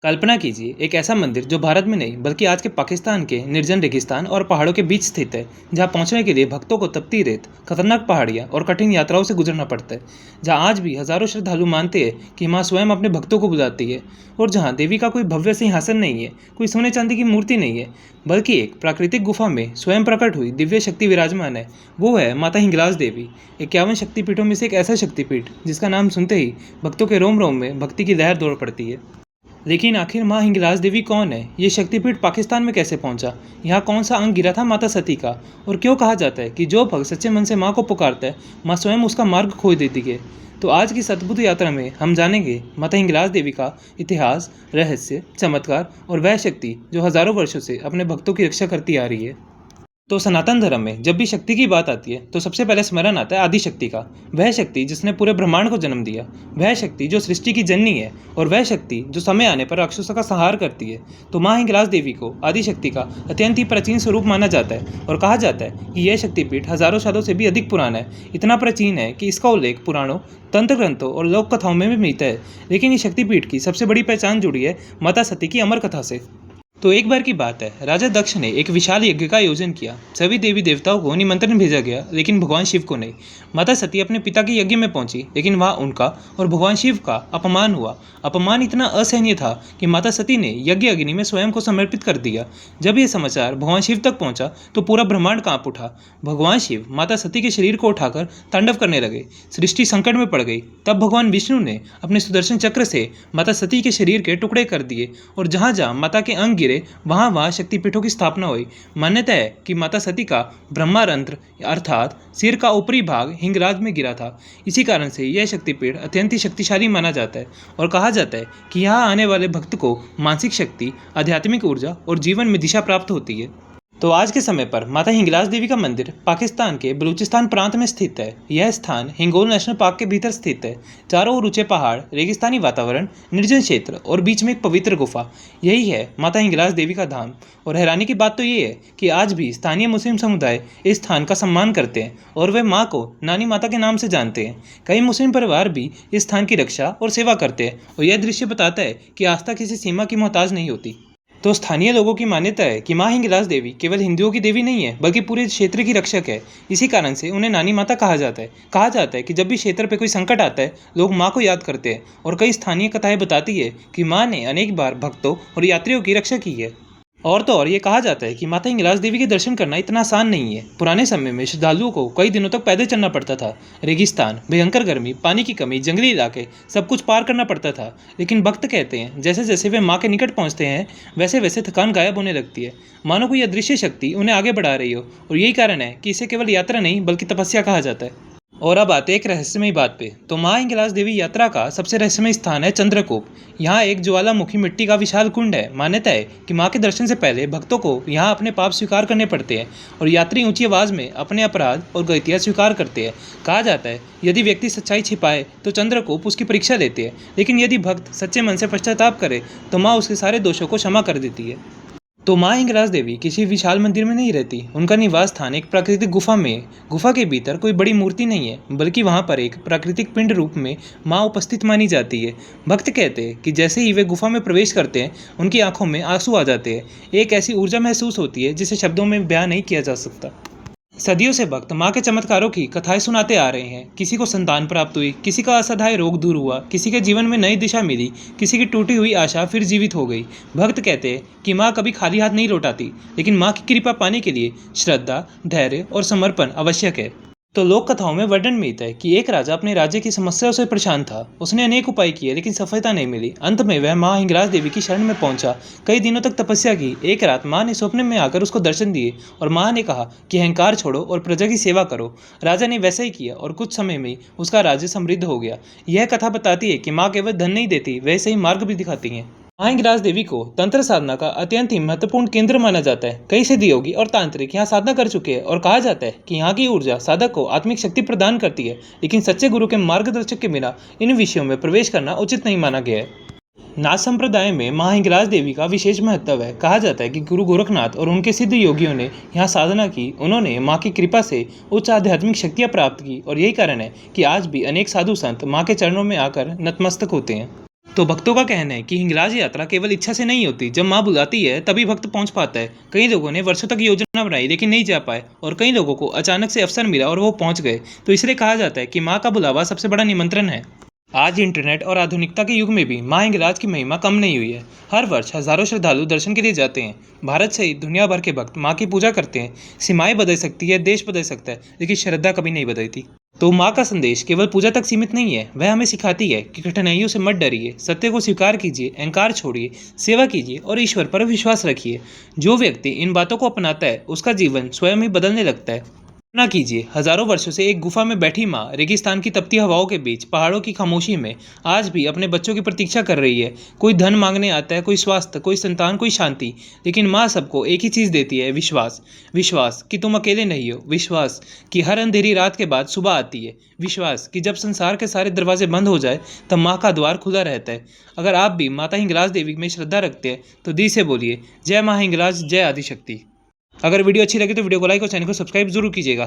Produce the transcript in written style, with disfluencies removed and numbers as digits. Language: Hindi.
कल्पना कीजिए एक ऐसा मंदिर जो भारत में नहीं बल्कि आज के पाकिस्तान के निर्जन रेगिस्तान और पहाड़ों के बीच स्थित है। जहां पहुंचने के लिए भक्तों को तपती रेत, खतरनाक पहाड़ियां और कठिन यात्राओं से गुजरना पड़ता है। जहां आज भी हजारों श्रद्धालु मानते हैं कि मां स्वयं अपने भक्तों को बुलाती है। और जहां देवी का कोई भव्य सिंहासन नहीं है, कोई सोने चांदी की मूर्ति नहीं है, बल्कि एक प्राकृतिक गुफा में स्वयं प्रकट हुई दिव्य शक्ति विराजमान है। वो है माता हिंगलाज देवी। 51 शक्तिपीठों में से एक ऐसा शक्तिपीठ जिसका नाम सुनते ही भक्तों के रोम रोम में भक्ति की लहर दौड़ पड़ती है। लेकिन आखिर माँ हिंगलाज देवी कौन है? ये शक्तिपीठ पाकिस्तान में कैसे पहुंचा? यहाँ कौन सा अंग गिरा था माता सती का? और क्यों कहा जाता है कि जो भक्त सच्चे मन से माँ को पुकारता है, माँ स्वयं उसका मार्ग खोज देती है? तो आज की इस अद्भुत यात्रा में हम जानेंगे माता हिंगलाज देवी का इतिहास, रहस्य, चमत्कार और वह शक्ति जो हजारों वर्षों से अपने भक्तों की रक्षा करती आ रही है। तो सनातन धर्म में जब भी शक्ति की बात आती है तो सबसे पहले स्मरण आता है आदि शक्ति का। वह शक्ति जिसने पूरे ब्रह्मांड को जन्म दिया, वह शक्ति जो सृष्टि की जननी है, और वह शक्ति जो समय आने पर राक्षसों का संहार करती है। तो माँ हिंगलाज देवी को आदि शक्ति का अत्यंत ही प्राचीन स्वरूप माना जाता है और कहा जाता है कि यह शक्तिपीठ हजारों सालों से भी अधिक पुराना है। इतना प्राचीन है कि इसका उल्लेख पुराणों, तंत्र ग्रंथों और लोक कथाओं में भी मिलता है। लेकिन इस शक्तिपीठ की सबसे बड़ी पहचान जुड़ी है माता सती की अमर कथा से। तो एक बार की बात है, राजा दक्ष ने एक विशाल यज्ञ का आयोजन किया। सभी देवी देवताओं को निमंत्रण भेजा गया, लेकिन भगवान शिव को नहीं। माता सती अपने पिता के यज्ञ में पहुंची, लेकिन वहां उनका और भगवान शिव का अपमान हुआ। अपमान इतना असहनीय था कि माता सती ने यज्ञ अग्नि में स्वयं को समर्पित कर दिया। जब यह समाचार भगवान शिव तक पहुंचा तो पूरा ब्रह्मांड कांप उठा। भगवान शिव माता सती के शरीर को उठाकर तांडव करने लगे। सृष्टि संकट में पड़ गई। तब भगवान विष्णु ने अपने सुदर्शन चक्र से माता सती के शरीर के टुकड़े कर दिए, और जहां जहां माता के अंग गिरे वहां वहां शक्तिपीठों की स्थापना हुई। मान्यता है कि माता सती का ब्रह्मारंध्र अर्थात सिर का ऊपरी भाग हिंगलाज में गिरा था। इसी कारण से यह शक्तिपीठ अत्यंत ही शक्तिशाली माना जाता है और कहा जाता है कि यहाँ आने वाले भक्त को मानसिक शक्ति, आध्यात्मिक ऊर्जा और जीवन में दिशा प्राप्त होती है। तो आज के समय पर माता हिंगलाज देवी का मंदिर पाकिस्तान के बलूचिस्तान प्रांत में स्थित है। यह स्थान हिंगोल नेशनल पार्क के भीतर स्थित है। चारों ओर ऊंचे पहाड़, रेगिस्तानी वातावरण, निर्जन क्षेत्र और बीच में एक पवित्र गुफा, यही है माता हिंगलाज देवी का धाम। और हैरानी की बात तो ये है कि आज भी स्थानीय मुस्लिम समुदाय इस स्थान का सम्मान करते हैं और वे माँ को नानी माता के नाम से जानते हैं। कई मुस्लिम परिवार भी इस स्थान की रक्षा और सेवा करते हैं, और यह दृश्य बताता है कि आस्था किसी सीमा की मोहताज नहीं होती। तो स्थानीय लोगों की मान्यता है कि माँ हिंगलाज देवी केवल हिंदुओं की देवी नहीं है, बल्कि पूरे क्षेत्र की रक्षक है। इसी कारण से उन्हें नानी माता कहा जाता है। कहा जाता है कि जब भी क्षेत्र पर कोई संकट आता है, लोग माँ को याद करते हैं, और कई स्थानीय कथाएं बताती है कि माँ ने अनेक बार भक्तों और यात्रियों की रक्षा की है। और तो और ये कहा जाता है कि माता हिंगलाज देवी के दर्शन करना इतना आसान नहीं है। पुराने समय में श्रद्धालुओं को कई दिनों तक पैदल चलना पड़ता था। रेगिस्तान, भयंकर गर्मी, पानी की कमी, जंगली इलाके, सब कुछ पार करना पड़ता था। लेकिन भक्त कहते हैं जैसे जैसे वे माँ के निकट पहुँचते हैं, वैसे वैसे थकान गायब होने लगती है। मानो कोई अदृश्य शक्ति उन्हें आगे बढ़ा रही हो। और यही कारण है कि इसे केवल यात्रा नहीं बल्कि तपस्या कहा जाता है। और अब आते एक रहस्यमय बात पे। तो माँ हिंगलाज देवी यात्रा का सबसे रहस्यमय स्थान है चंद्रकूप। यहाँ एक ज्वालामुखी मिट्टी का विशाल कुंड है। मान्यता है कि माँ के दर्शन से पहले भक्तों को यहाँ अपने पाप स्वीकार करने पड़ते हैं, और यात्री ऊंची आवाज़ में अपने अपराध और गलतियाँ स्वीकार करते हैं। कहा जाता है यदि व्यक्ति सच्चाई छिपाए तो चंद्रकूप उसकी परीक्षा लेते हैं, लेकिन यदि भक्त सच्चे मन से पश्चाताप करे तो माँ उसके सारे दोषों को क्षमा कर देती है। तो माँ हिंगलाज देवी किसी विशाल मंदिर में नहीं रहती। उनका निवास स्थान एक प्राकृतिक गुफा में है। गुफा के भीतर कोई बड़ी मूर्ति नहीं है, बल्कि वहाँ पर एक प्राकृतिक पिंड रूप में माँ उपस्थित मानी जाती है। भक्त कहते हैं कि जैसे ही वे गुफा में प्रवेश करते हैं, उनकी आंखों में आंसू आ जाते हैं। एक ऐसी ऊर्जा महसूस होती है जिसे शब्दों में बयां नहीं किया जा सकता। सदियों से भक्त माँ के चमत्कारों की कथाएं सुनाते आ रहे हैं। किसी को संतान प्राप्त हुई, किसी का असाध्य रोग दूर हुआ, किसी के जीवन में नई दिशा मिली, किसी की टूटी हुई आशा फिर जीवित हो गई। भक्त कहते हैं कि माँ कभी खाली हाथ नहीं लौटाती, लेकिन माँ की कृपा पाने के लिए श्रद्धा, धैर्य और समर्पण आवश्यक है। तो लोक कथाओं में वर्णन मिलता है कि एक राजा अपने राज्य की समस्याओं से परेशान था। उसने अनेक उपाय किए, लेकिन सफलता नहीं मिली। अंत में वह माँ हिंगलाज देवी की शरण में पहुंचा। कई दिनों तक तपस्या की। एक रात माँ ने स्वप्न में आकर उसको दर्शन दिए, और माँ ने कहा कि अहंकार छोड़ो और प्रजा की सेवा करो। राजा ने वैसा ही किया, और कुछ समय में उसका राज्य समृद्ध हो गया। यह कथा बताती है कि माँ केवल धन नहीं देती, वैसे ही मार्ग भी दिखाती हैं। माँ हिंगलाज देवी को तंत्र साधना का अत्यंत ही महत्वपूर्ण केंद्र माना जाता है। कई सिद्ध योगी और तांत्रिक यहाँ साधना कर चुके हैं, और कहा जाता है कि यहाँ की ऊर्जा साधक को आत्मिक शक्ति प्रदान करती है। लेकिन सच्चे गुरु के मार्गदर्शक के बिना इन विषयों में प्रवेश करना उचित नहीं माना गया है। नाथ संप्रदाय में माँ हिंगलाज देवी का विशेष महत्व है। कहा जाता है कि गुरु गोरखनाथ और उनके सिद्ध योगियों ने यहाँ साधना की। उन्होंने माँ की कृपा से उच्च आध्यात्मिक शक्तियाँ प्राप्त की, और यही कारण है कि आज भी अनेक साधु संत माँ के चरणों में आकर नतमस्तक होते हैं। तो भक्तों का कहना है कि हिंगलाज यात्रा केवल इच्छा से नहीं होती, जब माँ बुलाती है तभी भक्त पहुंच पाता है। कई लोगों ने वर्षों तक योजना बनाई लेकिन नहीं जा पाए, और कई लोगों को अचानक से अवसर मिला और वो पहुंच गए। तो इसलिए कहा जाता है कि माँ का बुलावा सबसे बड़ा निमंत्रण है। आज इंटरनेट और आधुनिकता के युग में भी माँ हिंगलाज की महिमा कम नहीं हुई है। हर वर्ष हजारों श्रद्धालु दर्शन के लिए जाते हैं। भारत सहित दुनिया भर के भक्त माँ की पूजा करते हैं। सीमाएं बदल सकती है, देश बदल सकता है, लेकिन श्रद्धा कभी नहीं बदलती। तो माँ का संदेश केवल पूजा तक सीमित नहीं है, वह हमें सिखाती है कि कठिनाइयों से मत डरिए, सत्य को स्वीकार कीजिए, अहंकार छोड़िए, सेवा कीजिए और ईश्वर पर विश्वास रखिए। जो व्यक्ति इन बातों को अपनाता है उसका जीवन स्वयं ही बदलने लगता है। कल्पना कीजिए, हजारों वर्षों से एक गुफा में बैठी माँ रेगिस्तान की तपती हवाओं के बीच, पहाड़ों की खामोशी में आज भी अपने बच्चों की प्रतीक्षा कर रही है। कोई धन मांगने आता है, कोई स्वास्थ्य, कोई संतान, कोई शांति, लेकिन माँ सबको एक ही चीज़ देती है, विश्वास। विश्वास कि तुम अकेले नहीं हो, विश्वास कि हर अंधेरी रात के बाद सुबह आती है, विश्वास कि जब संसार के सारे दरवाजे बंद हो जाए तब माँ का द्वार खुला रहता है। अगर आप भी माता हिंगलाज देवी में श्रद्धा रखते हैं तो दिल से बोलिए, जय माँ हिंगलाज, जय आदिशक्ति। अगर वीडियो अच्छी लगी तो वीडियो को लाइक और चैनल को सब्सक्राइब जरूर कीजिएगा।